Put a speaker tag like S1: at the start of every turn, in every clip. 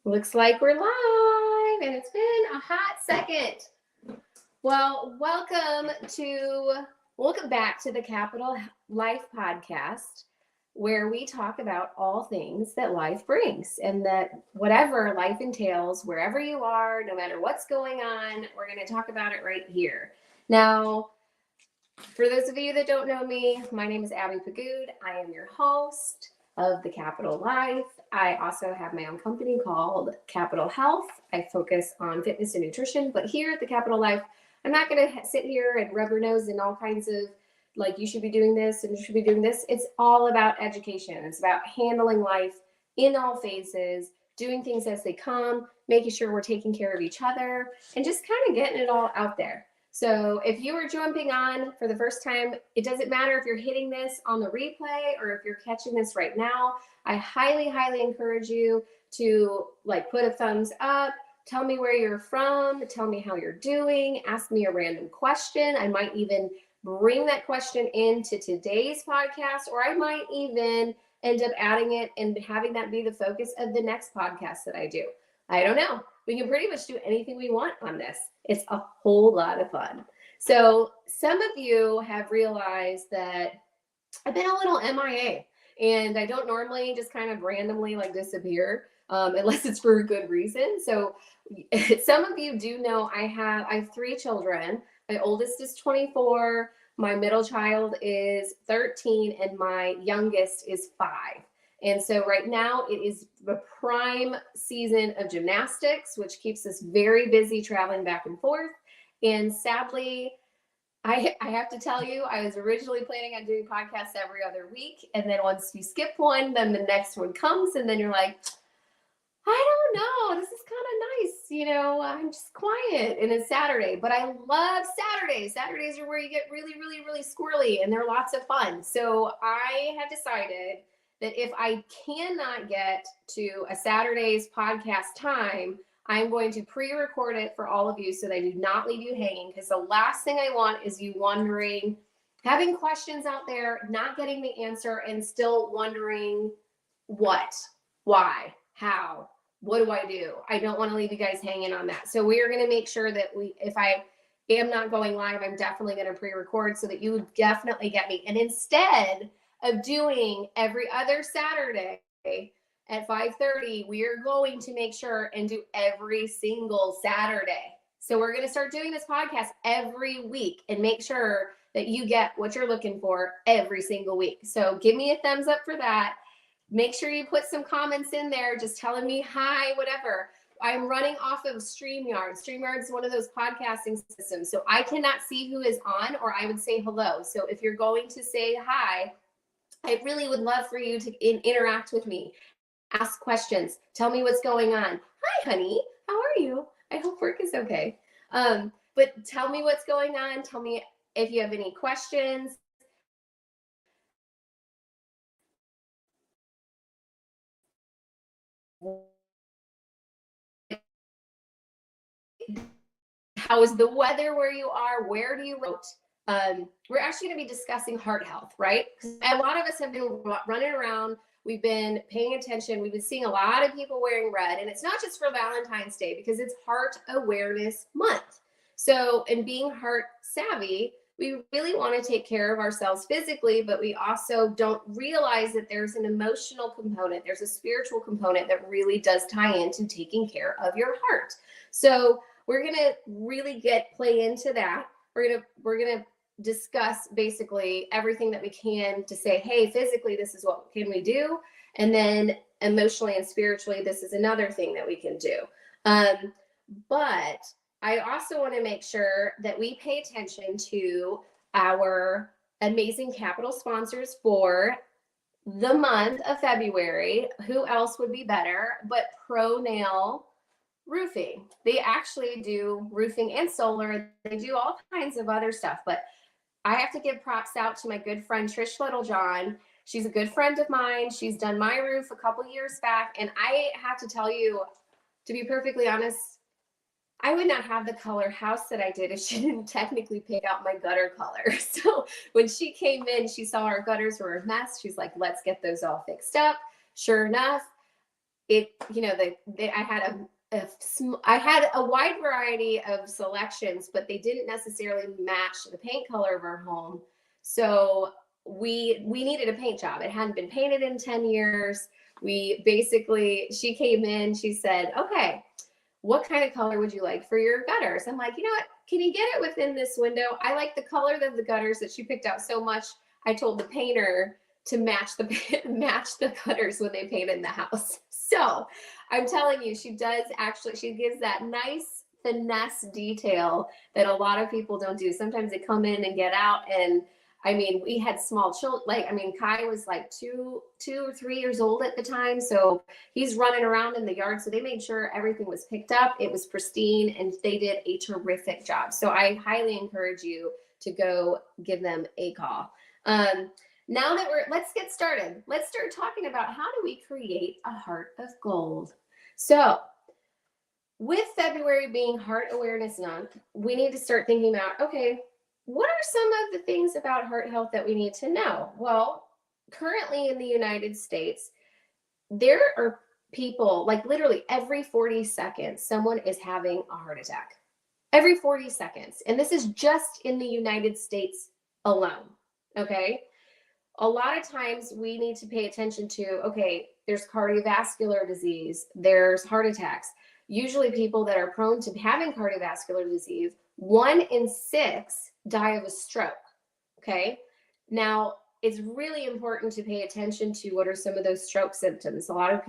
S1: Looks like we're live, and it's been a hot second. Well, welcome back to the Kapitol Life podcast, where we talk about all things that life brings, and that whatever life entails, wherever you are, no matter what's going on, we're going to talk about it right here. Now, for those of you that don't know me, my name is Abby Pagood. I am your host of the Kapitol Life. I also have my own company called Kapitol Health. I focus on fitness and nutrition, but here at the Kapitol Life, I'm not going to sit here and rub your nose in all kinds of like, you should be doing this and you should be doing this. It's all about education. It's about handling life in all phases, doing things as they come, making sure we're taking care of each other, and just kind of getting it all out there. So if you are jumping on for the first time, it doesn't matter if you're hitting this on the replay or if you're catching this right now. I highly, highly encourage you to put a thumbs up, tell me where you're from, tell me how you're doing, ask me a random question. I might even bring that question into today's podcast, or I might even end up adding it and having that be the focus of the next podcast that I do. I don't know. We can pretty much do anything we want on this. It's a whole lot of fun. So some of you have realized that I've been a little MIA, and I don't normally just kind of randomly disappear unless it's for a good reason. So some of you do know I have 3 children. My oldest is 24, my middle child is 13, and my youngest is 5. And so right now it is the prime season of gymnastics, which keeps us very busy traveling back and forth. And sadly, I have to tell you, I was originally planning on doing podcasts every other week. And then once you skip one, then the next one comes. And then you're like, I don't know, this is kind of nice. I'm just quiet. And it's Saturday, but I love Saturdays. Saturdays are where you get really, really, really squirrely, and they're lots of fun. So I have decided that if I cannot get to a Saturday's podcast time, I'm going to pre-record it for all of you so that I do not leave you hanging, because the last thing I want is you wondering, having questions out there, not getting the answer, and still wondering what, why, how, what do I do? I don't want to leave you guys hanging on that. So we are going to make sure that if I am not going live, I'm definitely going to pre-record so that you definitely get me. And instead of doing every other Saturday at 5:30, we are going to make sure and do every single Saturday. So we're going to start doing this podcast every week and make sure that you get what you're looking for every single week. So give me a thumbs up for that. Make sure you put some comments in there, just telling me hi, whatever. I'm running off of StreamYard. StreamYard is one of those podcasting systems. So I cannot see who is on, or I would say hello. So if you're going to say hi, I really would love for you to interact with me. Ask questions. Tell me what's going on. Hi, honey. How are you? I hope work is okay. But tell me what's going on. Tell me if you have any questions. How is the weather where you are? Where do you vote? We're actually going to be discussing heart health, right? Because a lot of us have been running around. We've been paying attention. We've been seeing a lot of people wearing red. And it's not just for Valentine's Day, because it's Heart Awareness Month. So in being heart savvy, we really want to take care of ourselves physically, but we also don't realize that there's an emotional component. There's a spiritual component that really does tie into taking care of your heart. So we're going to really play into that. We're going to discuss basically everything that we can to say, hey, physically, this is what can we do? And then emotionally and spiritually, this is another thing that we can do. But I also want to make sure that we pay attention to our amazing Kapitol sponsors for the month of February. Who else would be better but Pro Nail Roofing? They actually do roofing and solar. They do all kinds of other stuff, but I have to give props out to my good friend Trish Littlejohn. She's a good friend of mine. She's done my roof a couple years back, and I have to tell you, to be perfectly honest, I would not have the color house that I did if she didn't technically pick out my gutter color. So when she came in, she saw our gutters were a mess. She's like, let's get those all fixed up. Sure enough, I had a wide variety of selections, but they didn't necessarily match the paint color of our home. So we needed a paint job. It hadn't been painted in 10 years. She came in, she said, okay, what kind of color would you like for your gutters? I'm like, you know what? Can you get it within this window? I like the color of the gutters that she picked out so much. I told the painter to match the gutters when they painted the house. So I'm telling you, she gives that nice finesse detail that a lot of people don't do. Sometimes they come in and get out, and I mean, we had small children. Kai was like two or 3 years old at the time. So he's running around in the yard. So they made sure everything was picked up. It was pristine, and they did a terrific job. So I highly encourage you to go give them a call. Now that let's get started. Let's start talking about how do we create a heart of gold. So with February being Heart Awareness Month, we need to start thinking about, okay, what are some of the things about heart health that we need to know? Well, currently in the United States, there are people, like literally every 40 seconds, someone is having a heart attack. Every 40 seconds. And this is just in the United States alone, okay? A lot of times we need to pay attention to, okay, there's cardiovascular disease, there's heart attacks. Usually people that are prone to having cardiovascular disease, 1 in 6 die of a stroke, okay? Now, it's really important to pay attention to what are some of those stroke symptoms. A lot of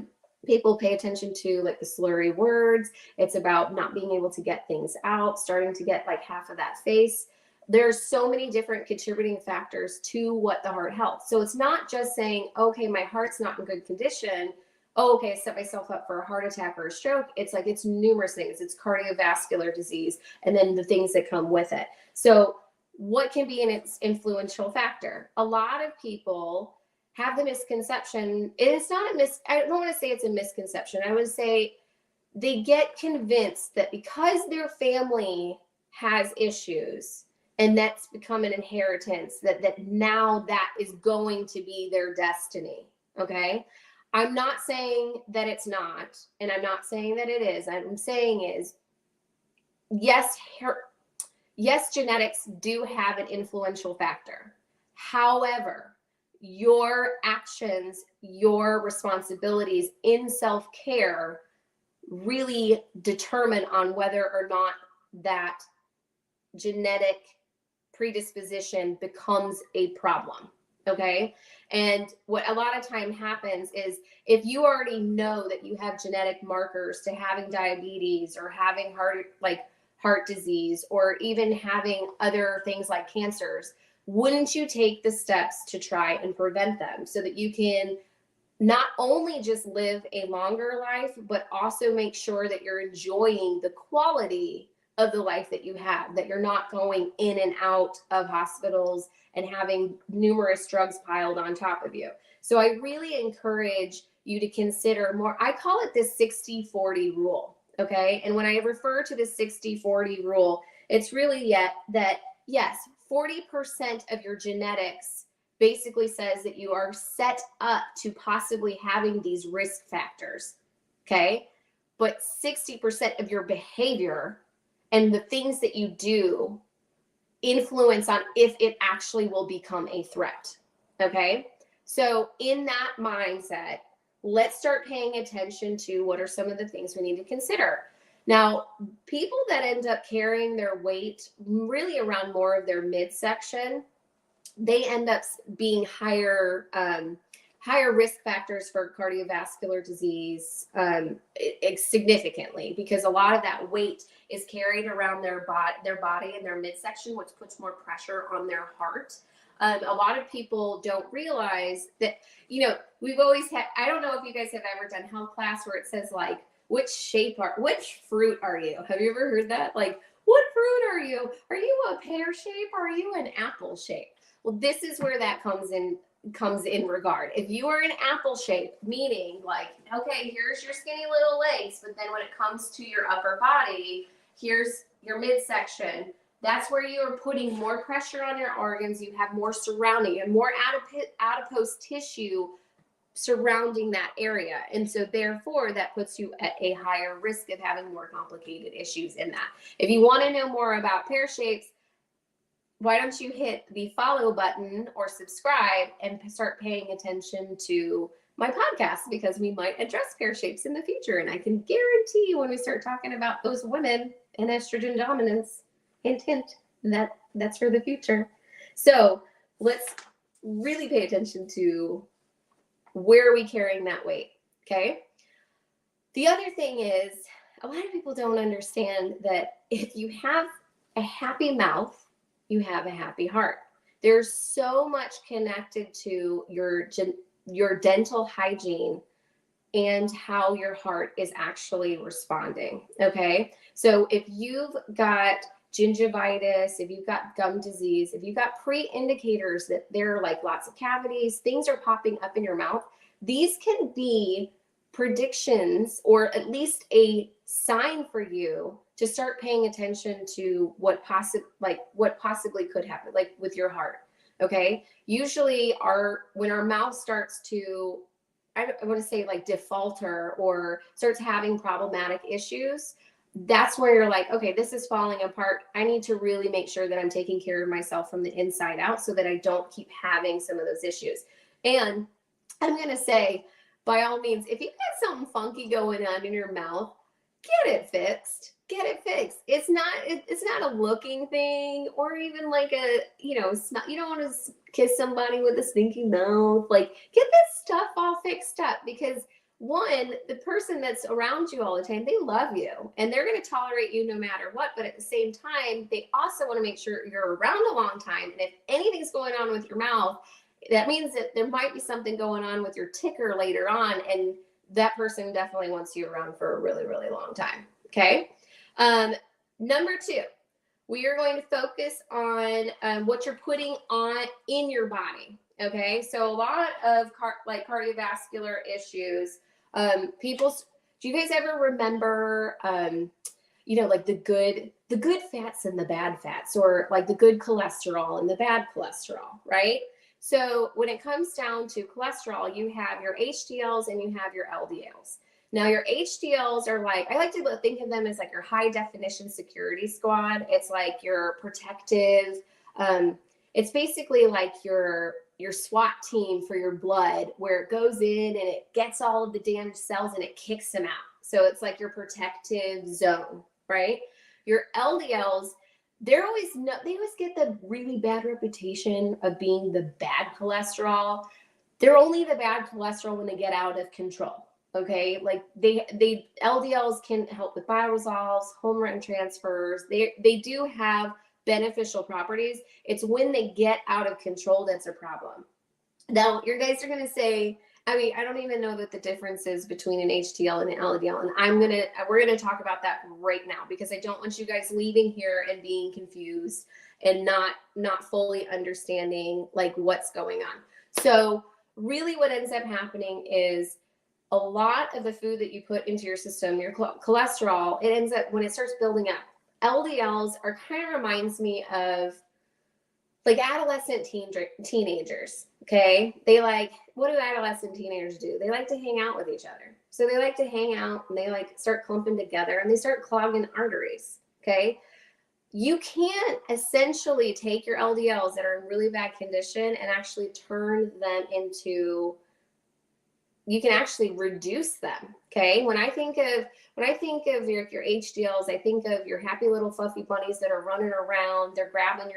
S1: people pay attention to like the slurry words. It's about not being able to get things out, starting to get like half of that face. There's so many different contributing factors to what the heart health. So it's not just saying, okay, my heart's not in good condition. Oh, okay, I set myself up for a heart attack or a stroke. It's like, it's numerous things. It's cardiovascular disease, and then the things that come with it. So what can be an influential factor? A lot of people have the misconception. It's not I don't want to say it's a misconception. I would say they get convinced that because their family has issues, and that's become an inheritance, that now that is going to be their destiny. Okay. I'm not saying that it's not, and I'm not saying that it is. I'm saying is, yes, genetics do have an influential factor. However, your actions, your responsibilities in self-care really determine on whether or not that genetic predisposition becomes a problem. Okay. And what a lot of time happens is, if you already know that you have genetic markers to having diabetes or having heart disease, or even having other things like cancers, wouldn't you take the steps to try and prevent them so that you can not only just live a longer life, but also make sure that you're enjoying the quality of the life that you have, that you're not going in and out of hospitals and having numerous drugs piled on top of you. So I really encourage you to consider more. I call it this 60-40 rule. Okay. And when I refer to the 60-40 rule, it's really that yes, 40% of your genetics basically says that you are set up to possibly having these risk factors. Okay. But 60% of your behavior and the things that you do influence on if it actually will become a threat. Okay. So in that mindset, let's start paying attention to what are some of the things we need to consider. Now, people that end up carrying their weight really around more of their midsection, they end up being higher risk factors for cardiovascular disease significantly, because a lot of that weight is carried around their body and their midsection, which puts more pressure on their heart. A lot of people don't realize that, we've always had, I don't know if you guys have ever done health class where it says like, which fruit are you? Have you ever heard that? Like, what fruit are you? Are you a pear shape? Or are you an apple shape? Well, this is where that comes in regard. If you are an apple shape, meaning like, okay, here's your skinny little legs, but then when it comes to your upper body, here's your midsection. That's where you are putting more pressure on your organs. You have more surrounding and more adipose tissue surrounding that area. And so therefore that puts you at a higher risk of having more complicated issues in that. If you want to know more about pear shapes, why don't you hit the follow button or subscribe and start paying attention to my podcast, because we might address pear shapes in the future. And I can guarantee when we start talking about those women and estrogen dominance, hint, hint, that's for the future. So let's really pay attention to where are we carrying that weight, okay? The other thing is, a lot of people don't understand that if you have a happy mouth, you have a happy heart. There's so much connected to your dental hygiene and how your heart is actually responding, okay? So if you've got gingivitis, if you've got gum disease, if you've got pre-indicators that there are like lots of cavities, things are popping up in your mouth, these can be predictions or at least a sign for you to start paying attention to what possibly could happen, like with your heart. Okay. Usually when our mouth starts to, I want to say like defaulter or starts having problematic issues, that's where you're like, okay, this is falling apart. I need to really make sure that I'm taking care of myself from the inside out so that I don't keep having some of those issues. And I'm going to say, by all means, if you've got something funky going on in your mouth, get it fixed. Get it fixed. It's not a looking thing or even like a, you don't want to kiss somebody with a stinky mouth. Like, get this stuff all fixed up, because one, the person that's around you all the time, they love you and they're going to tolerate you no matter what. But at the same time, they also want to make sure you're around a long time. And if anything's going on with your mouth, that means that there might be something going on with your ticker later on. And that person definitely wants you around for a really, really long time. Okay. Number 2, we are going to focus on what you're putting on in your body. Okay. So a lot of cardiovascular issues, do you guys ever remember, like the good fats and the bad fats, or like the good cholesterol and the bad cholesterol, right? So when it comes down to cholesterol, you have your HDLs and you have your LDLs. Now your HDLs are like, I like to think of them as like your high definition security squad. It's like your protective, it's basically like your SWAT team for your blood, where it goes in and it gets all of the damaged cells and it kicks them out. So it's like your protective zone, right? Your LDLs, they always get the really bad reputation of being the bad cholesterol. They're only the bad cholesterol when they get out of control. Okay, like they LDLs can help with bioresolves, home run transfers. They do have beneficial properties. It's when they get out of control that's a problem. Now, your guys are gonna say, I mean, I don't even know that the difference is between an HDL and an LDL, and we're gonna talk about that right now, because I don't want you guys leaving here and being confused and not fully understanding like what's going on. So really, what ends up happening is, a lot of the food that you put into your system, your cholesterol, it ends up, when it starts building up, LDLs are kind of reminds me of like adolescent teenagers. Okay. What do adolescent teenagers do? They like to hang out with each other. So they like to hang out and they like start clumping together and they start clogging arteries. Okay. You can't essentially take your LDLs that are in really bad condition and actually turn them into, you can actually reduce them. Okay. When I think of your HDLs, I think of your happy little fluffy bunnies that are running around. They're grabbing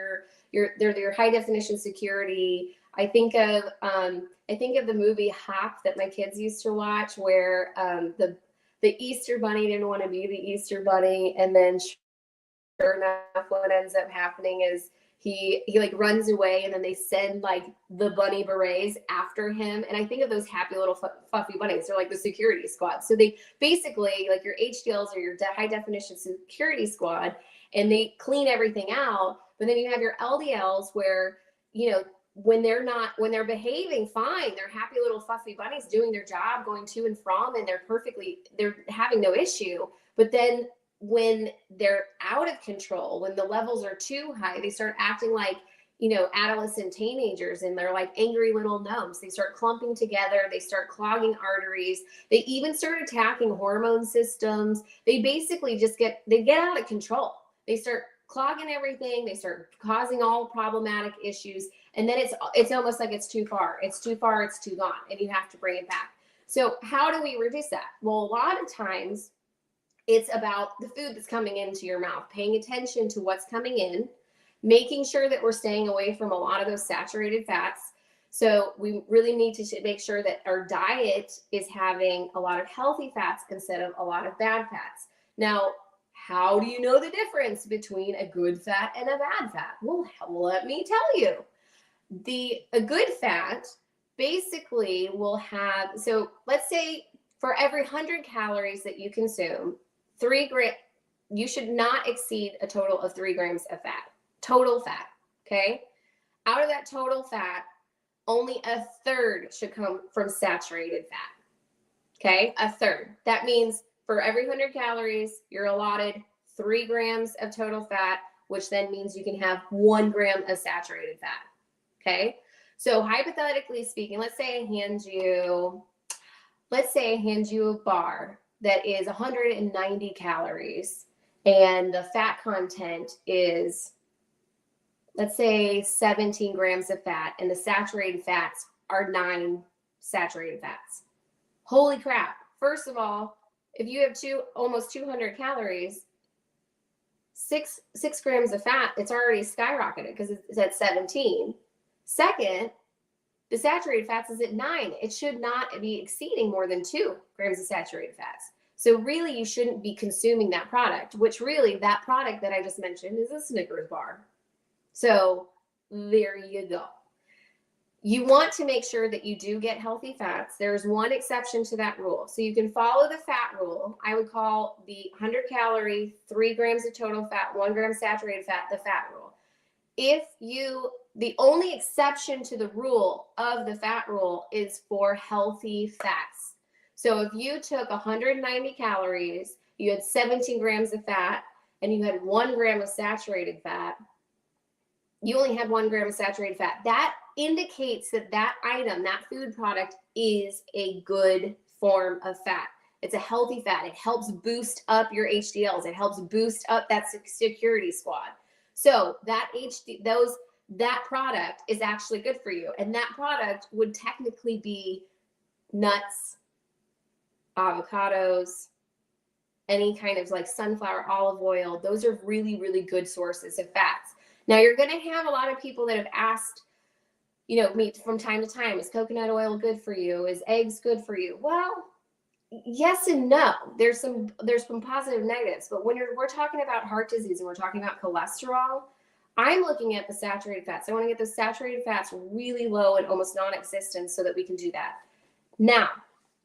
S1: your high definition security. I think of the movie Hop that my kids used to watch, where the Easter bunny didn't want to be the Easter bunny, and then sure enough, what ends up happening is he like runs away, and then they send like the bunny berets after him. And I think of those happy little fluffy bunnies. They're like the security squad. So they basically, like, your HDLs are your high definition security squad, and they clean everything out. But then you have your LDLs where, when they're behaving fine, they're happy little fluffy bunnies doing their job, going to and from, and they're having no issue. But then when they're out of control, when the levels are too high, they start acting like adolescent teenagers, and they're like angry little gnomes. They start clumping together. They start clogging arteries. They even start attacking hormone systems. They basically they get out of control. They start clogging everything. They start causing all problematic issues. And then it's almost like it's too far. It's too far. It's too gone. And you have to bring it back. So how do we reduce that? Well, a lot of times it's about the food that's coming into your mouth, paying attention to what's coming in, making sure that we're staying away from a lot of those saturated fats. So we really need to make sure that our diet is having a lot of healthy fats instead of a lot of bad fats. Now, how do you know the difference between a good fat and a bad fat? Well, let me tell you. A good fat basically will have, so let's say for every 100 calories that you consume, you should not exceed a total of 3 grams of fat. Total fat, okay? Out of that total fat, only a third should come from saturated fat, okay? A third. That means for every 100 calories, you're allotted 3 grams of total fat, which then means you can have 1 gram of saturated fat, okay? So hypothetically speaking, let's say I hand you a bar that is 190 calories, and the fat content is, let's say, 17 grams of fat, and the saturated fats are 9 saturated fats. Holy crap. First of all, if you have almost 200 calories, 6 grams of fat, it's already skyrocketed because it's at 17. Second, the saturated fats is at 9. It should not be exceeding more than 2 grams of saturated fats. So really, you shouldn't be consuming that product, which really, that product that I just mentioned is a Snickers bar. So there you go. You want to make sure that you do get healthy fats. There's one exception to that rule. So you can follow the fat rule. I would call the 100 calorie, 3 grams of total fat, 1 gram saturated fat, the fat rule. The only exception to the rule of the fat rule is for healthy fats. So if you took 190 calories, you had 17 grams of fat, and you had 1 gram of saturated fat, you only had 1 gram of saturated fat. That indicates that item, that food product, is a good form of fat. It's a healthy fat. It helps boost up your HDLs. It helps boost up that security squad. So that product is actually good for you. And that product would technically be nuts, avocados, any kind of like sunflower, olive oil. Those are really, really good sources of fats. Now, you're going to have a lot of people that have asked, me from time to time, is coconut oil good for you? Is eggs good for you? Well, yes and no. There's some positive negatives, but when we're talking about heart disease and we're talking about cholesterol, I'm looking at the saturated fats. I want to get the saturated fats really low and almost non-existent so that we can do that. Now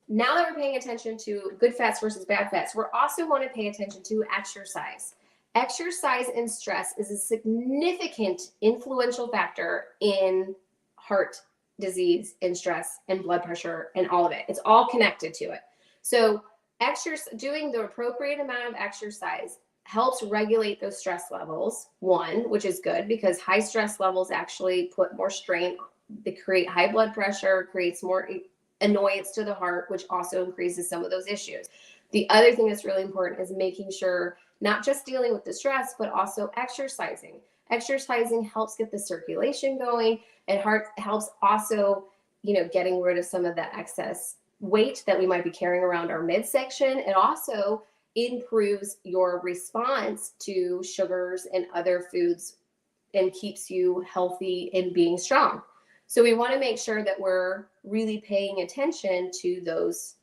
S1: that we're paying attention to good fats versus bad fats, we also want to pay attention to exercise. Exercise and stress is a significant influential factor in heart disease and stress and blood pressure and all of it. It's all connected to it. So doing the appropriate amount of exercise helps regulate those stress levels, one, which is good because high stress levels actually put more strain. They create high blood pressure, creates more annoyance to the heart, which also increases some of those issues. The other thing that's really important is making sure not just dealing with the stress, but also exercising. Exercising helps get the circulation going. It helps also, getting rid of some of the excess weight that we might be carrying around our midsection. It also improves your response to sugars and other foods and keeps you healthy and being strong. So we want to make sure that we're really paying attention to those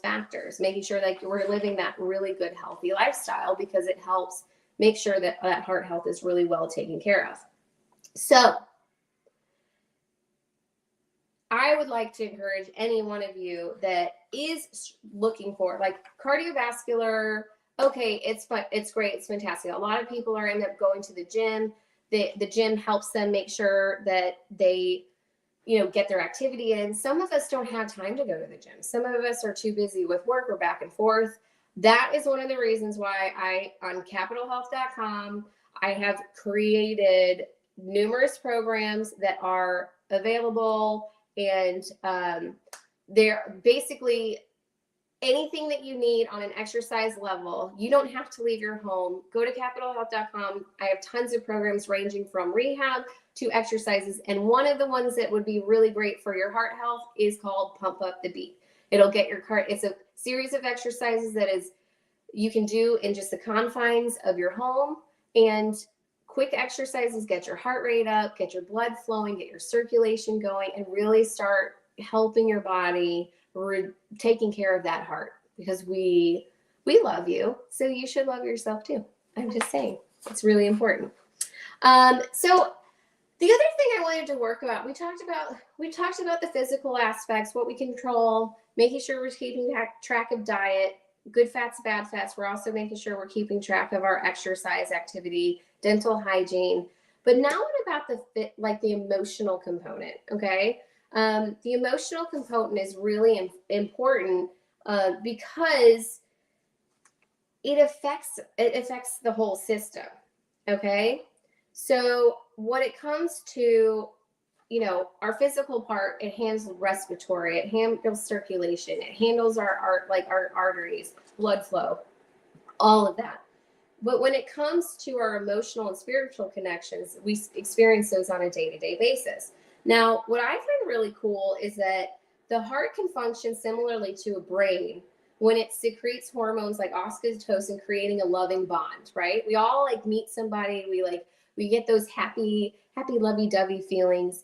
S1: factors, making sure that we're living that really good, healthy lifestyle because it helps make sure that heart health is really well taken care of. So I would like to encourage any one of you that is looking for like cardiovascular. Okay, it's fun. It's great. It's fantastic. A lot of people end up going to the gym. The gym helps them make sure that they, get their activity in. Some of us don't have time to go to the gym. Some of us are too busy with work or back and forth. That is one of the reasons why on capitalhealth.com, I have created numerous programs that are available, and they're basically anything that you need on an exercise level. You don't have to leave your home. Go to capitalhealth.com. I have tons of programs ranging from rehab to exercises. And one of the ones that would be really great for your heart health is called Pump Up the Beat. It'll get your heart. It's a series of exercises that is you can do in just the confines of your home, and quick exercises get your heart rate up, get your blood flowing, get your circulation going, and really start helping your body, taking care of that heart, because we love you, so you should love yourself too. I'm just saying, it's really important. So the other thing I wanted to work about, we talked about the physical aspects, what we control, making sure we're keeping track of diet, good fats, bad fats. We're also making sure we're keeping track of our exercise activity, dental hygiene. But now what about the emotional component? Okay. The emotional component is really important because it affects the whole system. Okay. So when it comes to, our physical part, it handles respiratory, it handles circulation, it handles our arteries, blood flow, all of that. But when it comes to our emotional and spiritual connections, we experience those on a day-to-day basis. Now, what I find really cool is that the heart can function similarly to a brain when it secretes hormones like oxytocin, creating a loving bond, right? We all meet somebody, we get those happy, lovey-dovey feelings.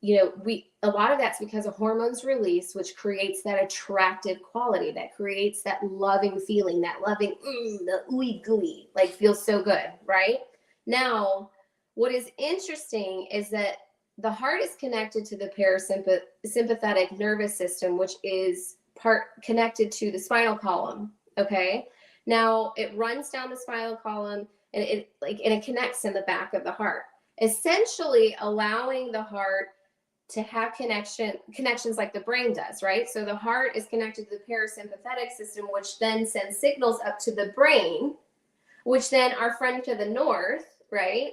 S1: A lot of that's because a hormone's release, which creates that attractive quality, that creates that loving feeling, that loving, the ooey gooey, feels so good, right? Now, what is interesting is that the heart is connected to the parasympathetic nervous system, which is connected to the spinal column. Okay. Now it runs down the spinal column, and it connects in the back of the heart, essentially allowing the heart to have connections like the brain does, right? So the heart is connected to the parasympathetic system, which then sends signals up to the brain, which then our friend to the north, right?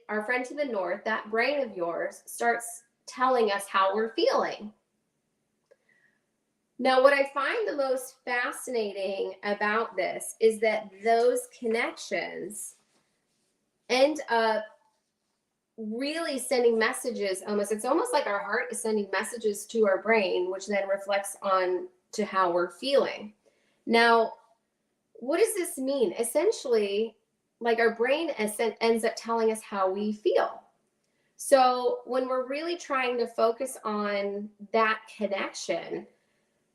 S1: Our friend to the north, that brain of yours, starts telling us how we're feeling. Now, what I find the most fascinating about this is that those connections end up really sending messages. It's almost like our heart is sending messages to our brain, which then reflects on to how we're feeling. Now, what does this mean? Essentially, our brain ends up telling us how we feel. So when we're really trying to focus on that connection,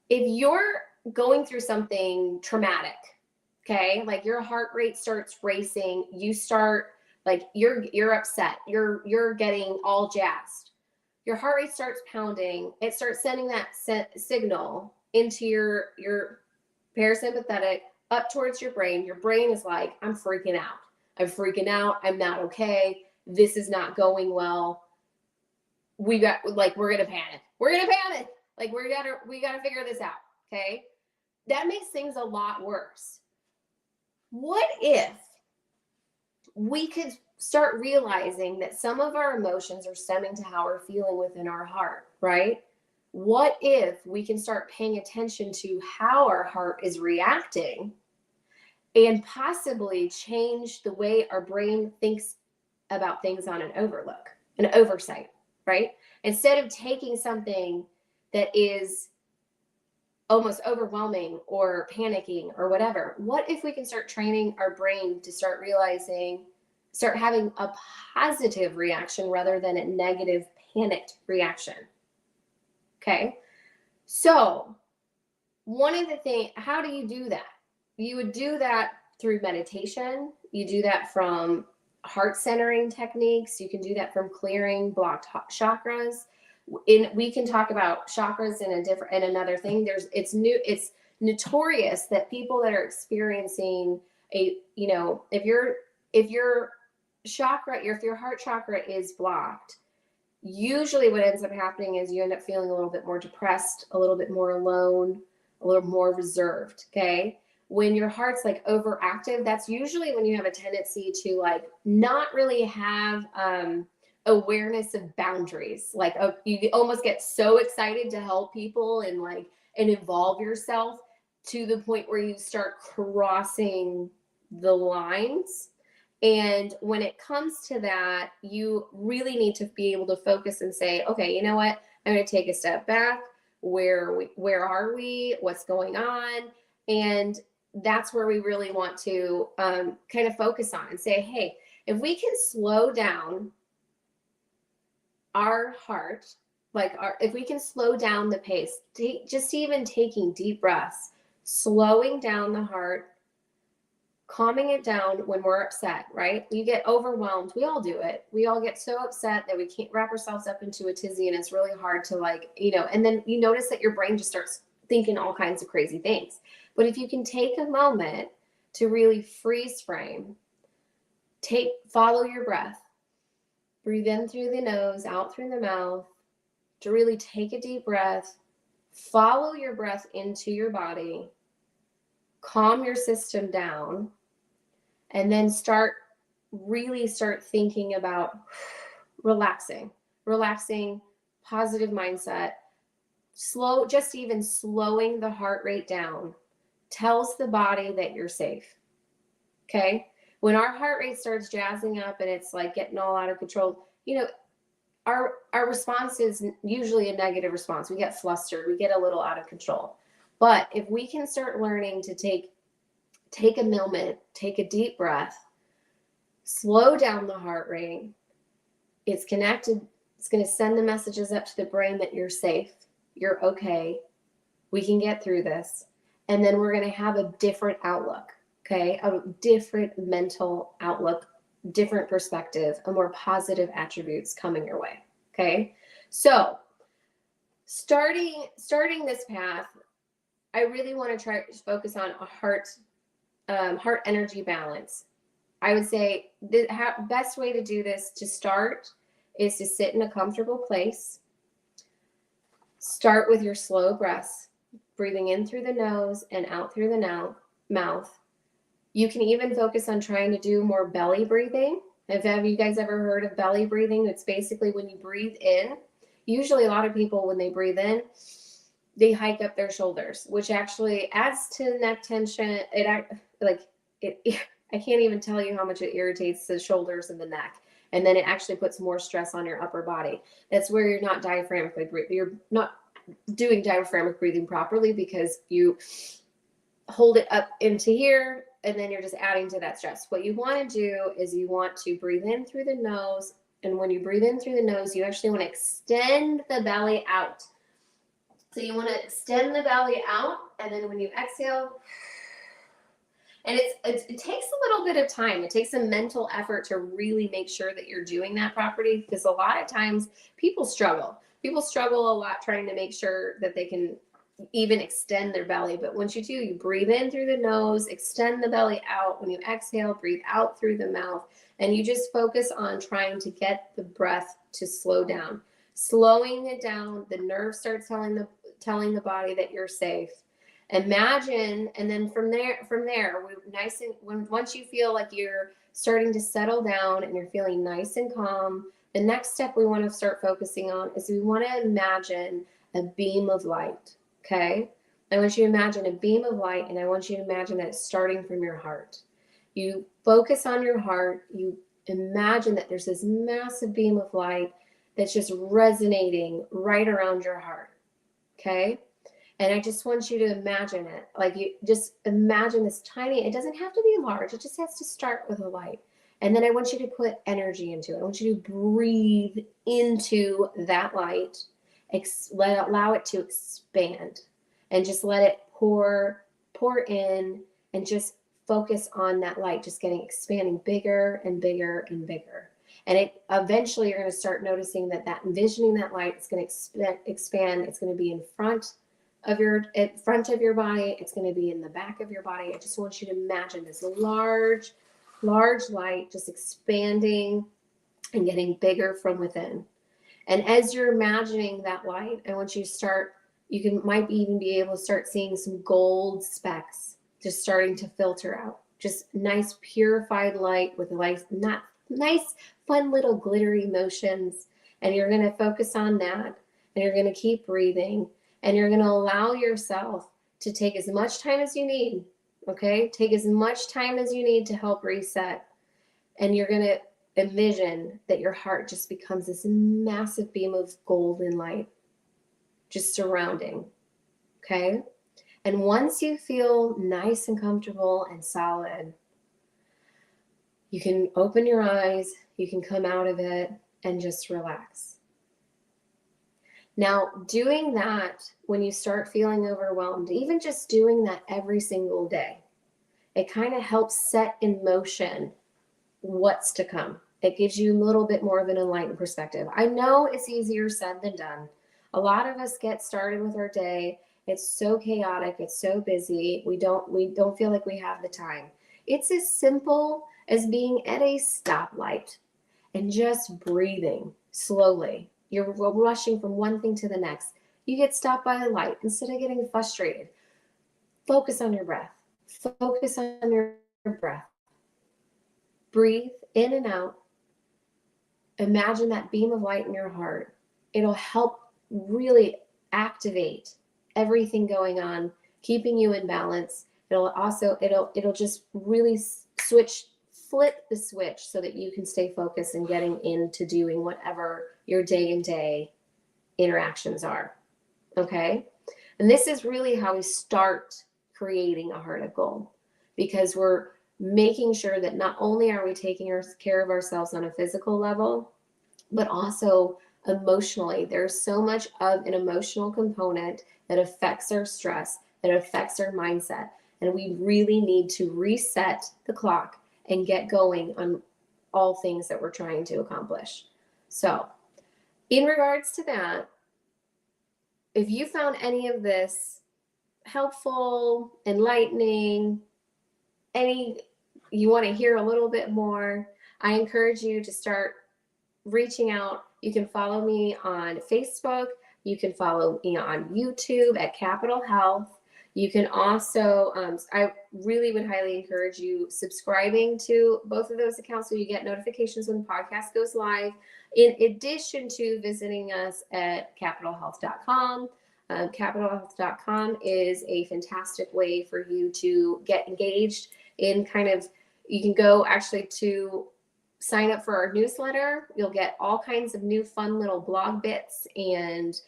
S1: if you're going through something traumatic, okay, your heart rate starts racing, you start you're upset, you're getting all jazzed, your heart rate starts pounding, it starts sending that signal into your parasympathetic up towards your brain. Your brain is like, I'm freaking out, I'm not okay, this is not going well, we're gonna panic, we gotta figure this out. Okay, that makes things a lot worse. What if we could start realizing that some of our emotions are stemming to how we're feeling within our heart, right? What if we can start paying attention to how our heart is reacting and possibly change the way our brain thinks about things on an oversight, right? Instead of taking something that is almost overwhelming or panicking or whatever, what if we can start training our brain to start having a positive reaction rather than a negative panicked reaction? Okay. So one of the things, how do you do that? You would do that through meditation. You do that from heart centering techniques. You can do that from clearing blocked chakras. We can talk about chakras in another thing. It's notorious that people that are experiencing if your heart chakra is blocked, usually what ends up happening is you end up feeling a little bit more depressed, a little bit more alone, a little more reserved. Okay. when your heart's like overactive, that's usually when you have a tendency to like not really have awareness of boundaries. Like you almost get so excited to help people and like and involve yourself to the point where you start crossing the lines. And when it comes to that, you really need to be able to focus and say, okay, you know what? I'm going to take a step back. Where are we? What's going on? And that's where we really want to kind of focus on and say, hey, if we can slow down our heart, if we can slow down the pace, just even taking deep breaths, slowing down the heart, calming it down when we're upset, right? You get overwhelmed. We all do it. We all get so upset that we can't wrap ourselves up into a tizzy, and it's really hard to like, and then you notice that your brain just starts thinking all kinds of crazy things. But if you can take a moment to really freeze frame, follow your breath, breathe in through the nose, out through the mouth, to really take a deep breath, follow your breath into your body, calm your system down, and then start thinking about relaxing, positive mindset, just even slowing the heart rate down tells the body that you're safe. Okay. When our heart rate starts jazzing up and it's like getting all out of control, our response is usually a negative response. We get flustered, we get a little out of control. But if we can start learning to take a moment, take a deep breath, slow down the heart rate, it's connected. It's going to send the messages up to the brain that you're safe, you're okay, we can get through this. And then we're going to have a different outlook, okay? A different mental outlook, different perspective, a more positive attributes coming your way, okay? So starting this path, I really want to try to focus on a heart energy balance. I would say the best way to do this to start is to sit in a comfortable place. Start with your slow breaths, breathing in through the nose and out through the mouth. You can even focus on trying to do more belly breathing. Have you guys ever heard of belly breathing? It's basically when you breathe in. Usually a lot of people, when they breathe in, they hike up their shoulders, which actually adds to neck tension. I can't even tell you how much it irritates the shoulders and the neck. And then it actually puts more stress on your upper body. That's where you're not diaphragmatically breathing. You're not doing diaphragmatic breathing properly because you hold it up into here and then you're just adding to that stress. What you want to do is you want to breathe in through the nose. And when you breathe in through the nose, you actually want to extend the belly out. So you want to extend the belly out, and then when you exhale, and it takes a little bit of time. It takes a mental effort to really make sure that you're doing that properly, because a lot of times people struggle. People struggle a lot trying to make sure that they can even extend their belly. But once you do, you breathe in through the nose, extend the belly out. When you exhale, breathe out through the mouth, and you just focus on trying to get the breath to slow down. Slowing it down, the nerves start telling the body that you're safe. Imagine, and then from there, once you feel like you're starting to settle down and you're feeling nice and calm, the next step we want to start focusing on is we want to imagine a beam of light. Okay, I want you to imagine a beam of light, and I want you to imagine that it's starting from your heart. You focus on your heart. You imagine that there's this massive beam of light that's just resonating right around your heart. Okay. And I just want you to imagine it. Like, you just imagine this tiny, it doesn't have to be large. It just has to start with a light. And then I want you to put energy into it. I want you to breathe into that light, allow it to expand, and just let it pour in, and just focus on that light, just expanding bigger and bigger and bigger. And eventually you're going to start noticing that envisioning that light is going to expand. It's going to be in front of your body. It's going to be in the back of your body. I just want you to imagine this large light just expanding and getting bigger from within. And as you're imagining that light, I want you to might even be able to start seeing some gold specks just starting to filter out. Just nice purified light with not nice, fun little glittery motions. And you're going to focus on that. And you're going to keep breathing. And you're going to allow yourself to take as much time as you need. Okay? Take as much time as you need to help reset. And you're going to envision that your heart just becomes this massive beam of golden light just surrounding. Okay? And once you feel nice and comfortable and solid, you can open your eyes, you can come out of it and just relax. Now, doing that when you start feeling overwhelmed, even just doing that every single day, it kind of helps set in motion what's to come. It gives you a little bit more of an enlightened perspective. I know it's easier said than done. A lot of us get started with our day. It's so chaotic. It's so busy. We don't feel like we have the time. It's as simple as being at a stoplight and just breathing slowly. You're rushing from one thing to the next. You get stopped by a light. Instead of getting frustrated, focus on your breath. Focus on your breath. Breathe in and out. Imagine that beam of light in your heart. It'll help really activate everything going on, keeping you in balance. It'll just really flip the switch so that you can stay focused and getting into doing whatever your day-to-day interactions are. Okay? And this is really how we start creating a heart of gold, because we're making sure that not only are we taking care of ourselves on a physical level, but also emotionally. There's so much of an emotional component that affects our stress, that affects our mindset. And we really need to reset the clock and get going on all things that we're trying to accomplish. So in regards to that, if you found any of this helpful, enlightening, you want to hear a little bit more, I encourage you to start reaching out. You can follow me on Facebook. You can follow me on YouTube at Kapitol Health. You can also, I really would highly encourage you subscribing to both of those accounts so you get notifications when the podcast goes live, in addition to visiting us at kapitolhealth.com. Kapitolhealth.com is a fantastic way for you to get engaged in you can go actually to sign up for our newsletter. You'll get all kinds of new fun little blog bits and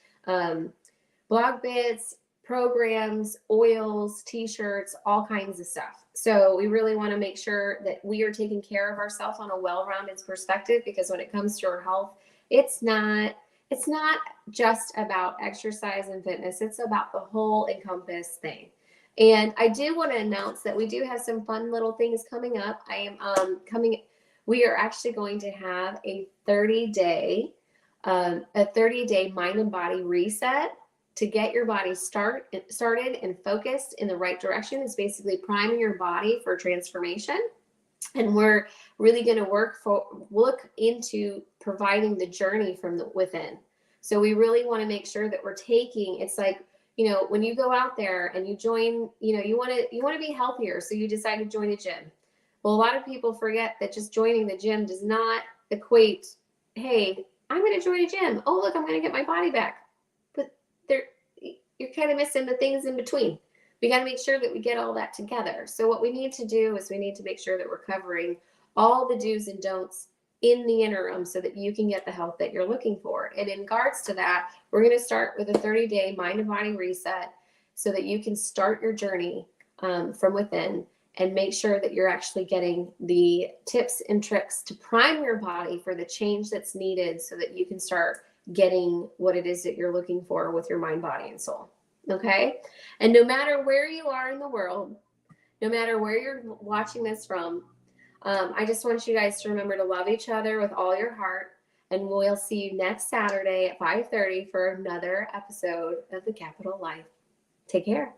S1: programs, oils, t-shirts, all kinds of stuff. So we really want to make sure that we are taking care of ourselves on a well-rounded perspective, because when it comes to our health, it's not just about exercise and fitness. It's about the whole encompass thing. And I do want to announce that we do have some fun little things coming up. We are actually going to have a 30-day mind and body reset to get your body started and focused in the right direction. It's basically priming your body for transformation. And we're really going to look into providing the journey from within. So we really want to make sure that we're it's like, when you go out there and you join, you want to be healthier. So you decide to join a gym. Well, a lot of people forget that just joining the gym does not equate, hey, I'm going to join a gym. Oh, look, I'm going to get my body back. But you're kind of missing the things in between. We got to make sure that we get all that together. So what we need to do is we need to make sure that we're covering all the do's and don'ts in the interim so that you can get the health that you're looking for. And in regards to that, we're going to start with a 30-day mind and body reset so that you can start your journey from within and make sure that you're actually getting the tips and tricks to prime your body for the change that's needed so that you can start getting what it is that you're looking for with your mind, body, and soul. Okay? And no matter where you are in the world, no matter where you're watching this from, I just want you guys to remember to love each other with all your heart. And we'll see you next Saturday at 5:30 for another episode of the Kapitol Life. Take care.